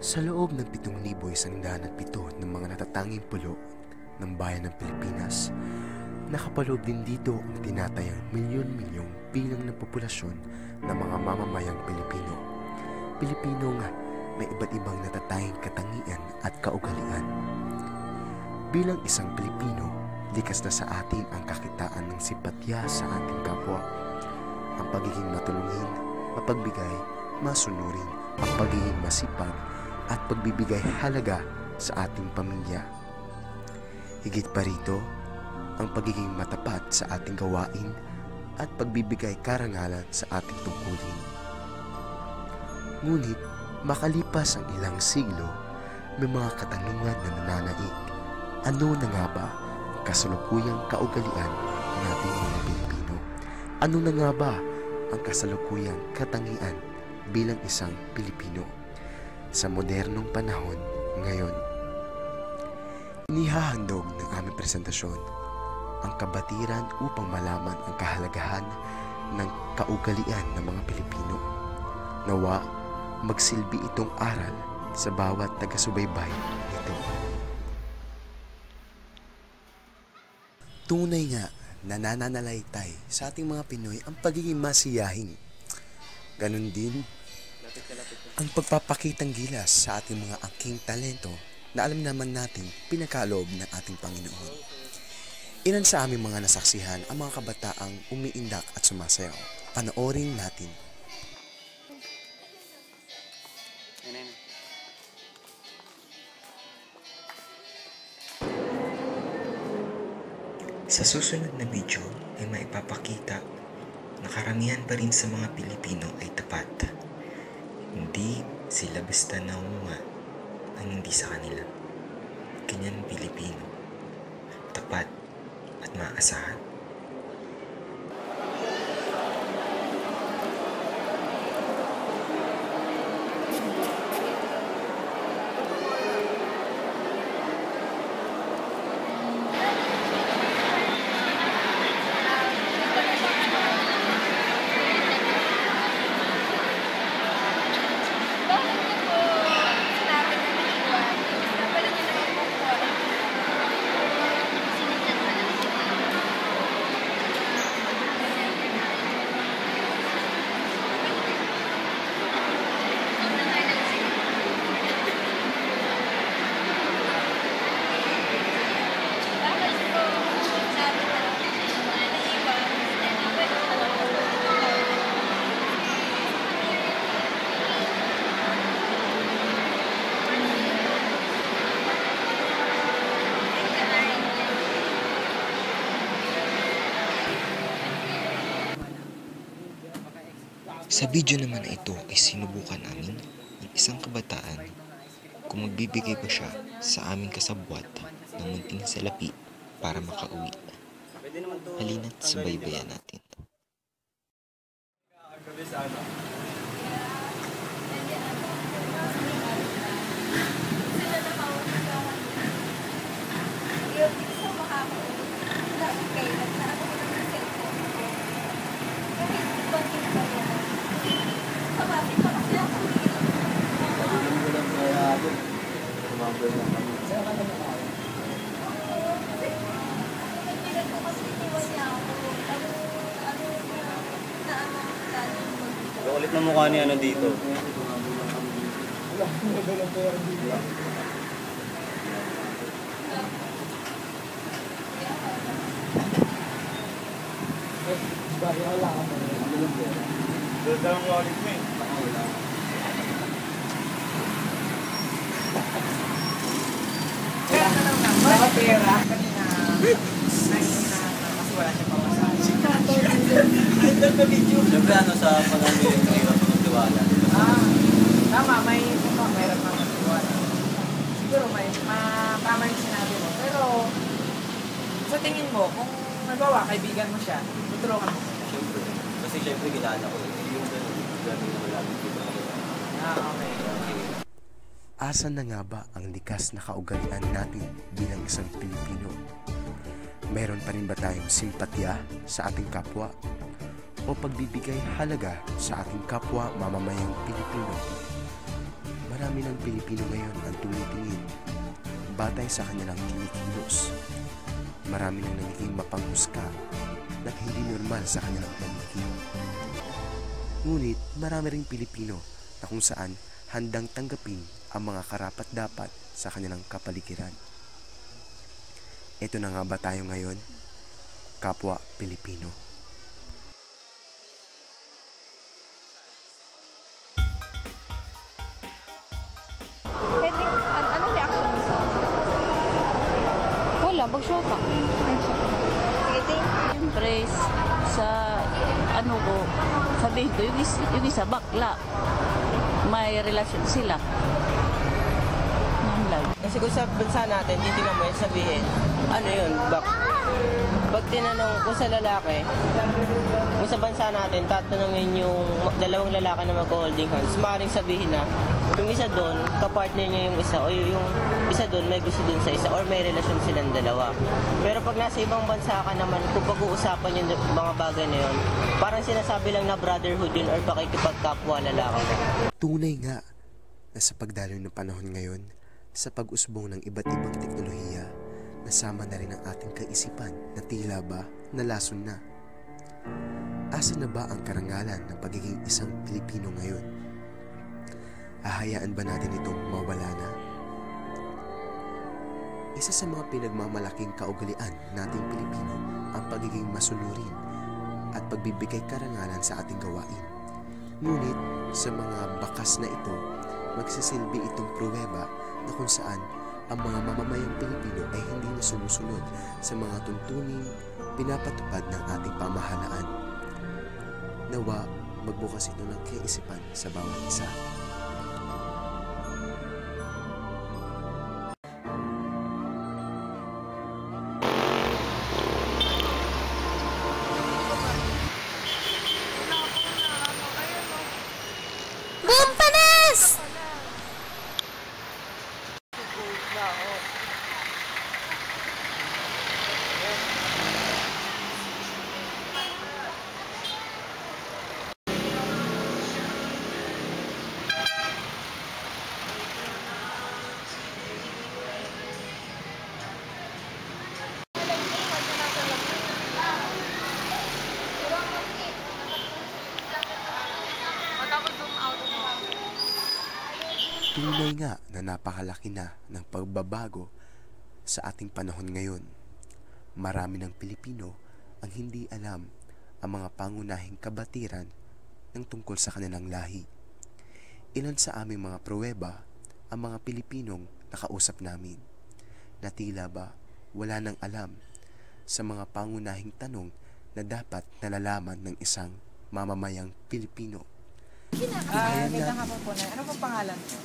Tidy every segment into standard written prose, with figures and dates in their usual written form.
Sa loob ng 7,107 ng mga natatanging pulo ng bayan ng Pilipinas, nakapaloob din dito ang tinatayang milyon-milyong bilang ng populasyon ng mga mamamayang Pilipino. Pilipino nga may iba't ibang natatanging katangian at kaugalian. Bilang isang Pilipino, likas na sa atin ang kakitaan ng simpatya sa ating kapwa, ang pagiging matulungin, mapagbigay, masunurin, ang pagiging masipag, at pagbibigay halaga sa ating pamilya. Higit pa rito, ang pagiging matapat sa ating gawain at pagbibigay karangalan sa ating tungkulin. Ngunit, makalipas ang ilang siglo, may mga katanungan na nananaig. Ano na nga ba ang kasalukuyang kaugalian nating mga Pilipino? Ano na nga ba ang kasalukuyang katangian bilang isang Pilipino? Sa modernong panahon ngayon, inihahandog ng aming presentasyon ang kabatiran upang malaman ang kahalagahan ng kaugalian ng mga Pilipino. Nawa, magsilbi itong aral sa bawat taga-subaybay nito. Tunay nga na nananalaytay sa ating mga Pinoy ang pagiging masiyahin. Ganon din ang pagpapakitang gilas sa ating mga angking talento na alam naman natin pinakaloob ng ating Panginoon. Ilan sa aming mga nasaksihan ang mga kabataang umiindak at sumasayaw. Panoorin natin. Sa susunod na video ay maipapakita na karamihan pa rin sa mga Pilipino ay tapat. Hindi sila basta naunga ng hindi sa kanila. Ganyan Pilipino. Tapat at maaasahan. Sa video naman na ito ay sinubukan namin ng isang kabataan kung magbibigay ba siya sa aming kasabwat ng munting salapi para makauwi. Halina't subaybayan natin. Ulit na mukha niya ano dito. Pera kanina kasi wala siya pamasahe. Siyempre ano sa pag-ambilin ng hirap magtiwala. Tama, mayroon mga magtiwala. Siguro tama yung sinabi mo. Pero sa tingin mo, kung nagawa, kaibigan mo siya, tutulungan mo siya. Siyempre. Kasi siyempre kilala ko. Yung gano'n na malapit dito. Okay. Asan na nga ba ang likas na kaugalian natin bilang isang Pilipino? Meron pa rin ba tayong simpatya sa ating kapwa? O pagbibigay halaga sa ating kapwa mamamayang Pilipino? marami ng Pilipino ngayon ang tumitingin batay sa kanilang kinikilos. Marami nang nagiging mapanghusga na hindi normal sa kanilang paligid. Ngunit marami ring Pilipino na kung saan handang tanggapin ang mga karapat-dapat sa kanilang kapaligiran. Ito na nga ba tayo ngayon? Kapwa Pilipino. Anong reaction mo sa? Wala, mag-shoka. Sige, siyempre, sa ano ko, sabihin ko, yung isa bakla. May relasyon sila. Yan lang. Kasi kung sa bansa natin, titignan mo yung sabihin, ano yun, pag tinanong kung sa lalaki, kung sa bansa natin, tatanungin yung dalawang lalaki na mag-holding hands, maaaring sabihin na, yung isa doon, kapartner niya yung isa, o yung isa doon, may gusto doon sa isa, or may relasyon silang dalawa. Pero pag nasa ibang bansa ka naman, kung pag-uusapan yung mga bagay na yun, parang sinasabi lang na brotherhood yun, or pakikipagkapwa lalaki. Tunay nga na sa pagdaloy ng panahon ngayon, sa pag-usbong ng iba't ibang teknolohiya, nasama na rin ang ating kaisipan na tila ba nalason na. Asa na ba ang karangalan ng pagiging isang Pilipino ngayon? Hahayaan ba natin itong mawala na? Isa sa mga pinagmamalaking kaugalian nating Pilipino ang pagiging masunurin at pagbibigay karangalan sa ating gawain. Ngunit sa mga bakas na ito, magsisilbi itong pruweba na kung saan ang mga mamamayang Pilipino ay hindi na sumusunod sa mga tuntuning pinapatupad ng ating pamahalaan. Nawa, magbukas ito ng kaisipan sa bawat isa. Tunay nga na napakalaki na ng pagbabago sa ating panahon ngayon. Marami ng Pilipino ang hindi alam ang mga pangunahing kabatiran ng tungkol sa kanilang lahi. Ilan sa aming mga pruweba ang mga Pilipinong nakausap namin na tila ba wala nang alam sa mga pangunahing tanong na dapat nalalaman ng isang mamamayang Pilipino. Gandang hapon po na. Ano pong pangalan po?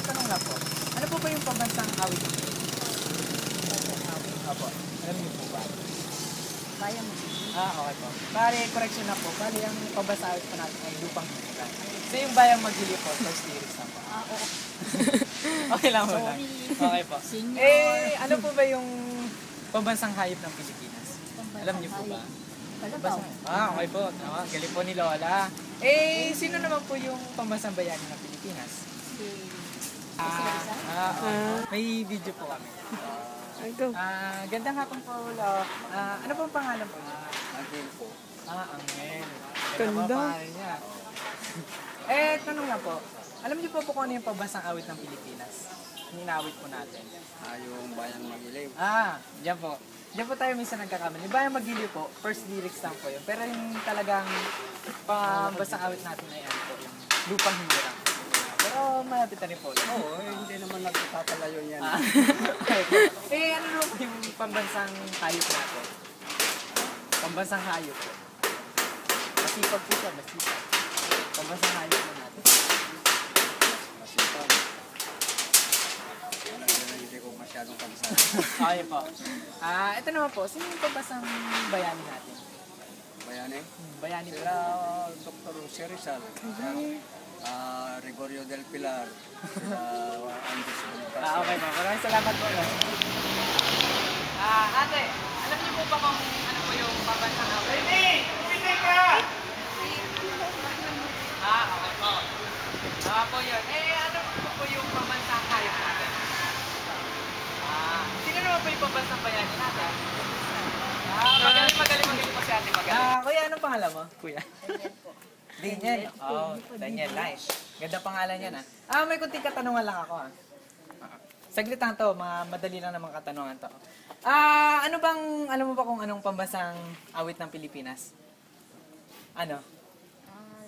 Tanong lang po. Ano po ba yung pambansang awit? Opo. Alam niyo po ba? Kaya mo. Okay po. Bali, correction na po. Bali, ang pambansang awit po natin ay Lupang Hinirang. So yung bayang Magili po, first lyrics lang po. Oo. Okay lang po lang. Okay po. Senior. Ano po ba yung pambansang hayop ng Pilipinas? Alam niyo po ba? Okay po. Tama. Galing po ni Lola. Sino naman po yung pambansang bayani ng Pilipinas? May video po kami. Gandang hapon po, Lola. Ano pong pangalan po niya? Angel po. Angel. Ganda. Tanong lang po. Alam niyo po kung ano yung pambansang awit ng Pilipinas? Yung inawit po natin. Yung Bayang Magiliw. Diyan po. Diyan po tayo minsan nagkakamali. Bayang Magiliw po, first lyrics lang po yun. Pero yung talagang pambasang awit natin ay ano po, yung Lupang Hinirang. Pero malapit na rin po. Oo, hindi naman nagtatalayo yan. Ano naman po yung pambansang hayop natin? Pambansang hayop po. Masipag po siya, masipag. Pambansang hayop po natin. Masipag. Hindi ko masyadong kabisado. Okay po. Ito naman po, sino yung pambansang bayani natin? Bayani? Bayani po. Sila Dr. Jose Rizal. Gregorio del Pilar. Sila Andres Bonifacio. Okay po. Maraming salamat po. Ate, alam niyo po ba kung ano po yung pambansang awit? Ready! Umitin ka! Okay po. Po yun. Ano po yung pambansang hayop natin? Sino naman po yung pambansang bayani natin? Magaling po si ate magaling. Kuya, anong pangalan mo? Kuya? Daniel. Daniel. Nice. Ganda pangalan yan may kunting katanungan lang ako Saglit lang to, madali lang naman katanungan to. Alam mo ba kung anong pambansang awit ng Pilipinas? Ano?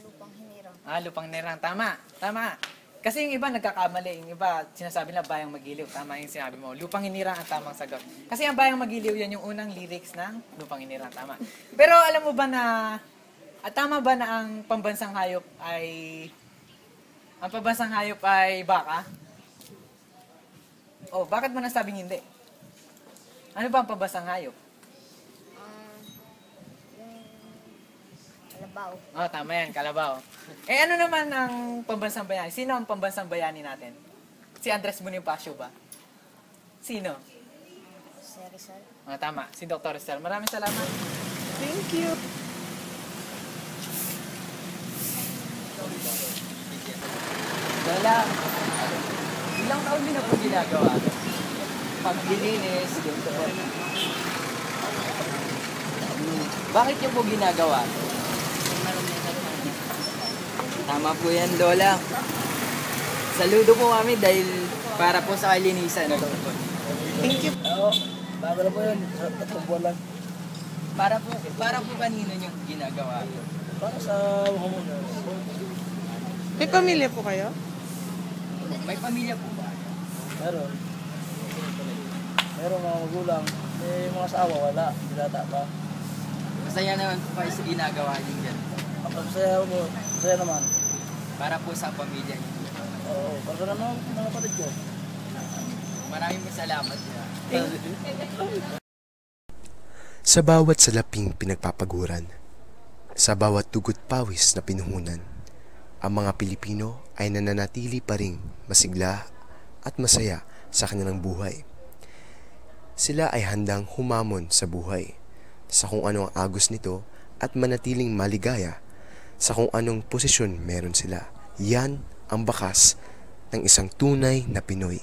Lupang hinirang. Lupang Nirang. Tama. Kasi yung iba nagkakamali. Yung iba sinasabi nila Bayang Magiliw. Tama yung sinabi mo. Lupang Hinirang ang tamang sagot. Kasi ang Bayang Magiliw yan yung unang lyrics ng Lupang Hinirang. Tama. Pero alam mo ba na tama ba na ang pambansang hayop ay baka? Bakit mo nasabing hindi? Ano ba ang pambansang hayop? Kalabaw. Tama yan, kalabaw. Ano naman ang pambansang bayani? Sino ang pambansang bayani natin? Si Andres Bonifacio ba? Sino? Si Rizal. Tama, si Dr. Rizal. Maraming salamat. Thank you. Wala. Ilang taon din na po ginagawa? Paglilinis, ganito po. Bakit niyo po ginagawa? Tama po yan, Lola. Saludo po kami dahil para po sa kalinisan. Thank you. Bago na po yun. Tatlong buwan lang. Para po kanino niyo ginagawa? Para sa homeowners. May pamilya po kayo? May pamilya po ba? Meron. Meron mga magulang. May mga asawa, wala. Binata pa. Masaya naman po kayo sa ginagawa niyo dyan. Masaya naman. Para po sa pamilya niyo. Oo, para sa mga kapatid ko. Maraming salamat. Sa bawat salaping pinagpapaguran, sa bawat dugot pawis na pinuhunan, ang mga Pilipino ay nananatili pa ring masigla at masaya sa kanilang buhay. Sila ay handang humamon sa buhay, sa kung ano ang agos nito at manatiling maligaya sa kung anong posisyon meron sila. Yan ang bakas ng isang tunay na Pinoy.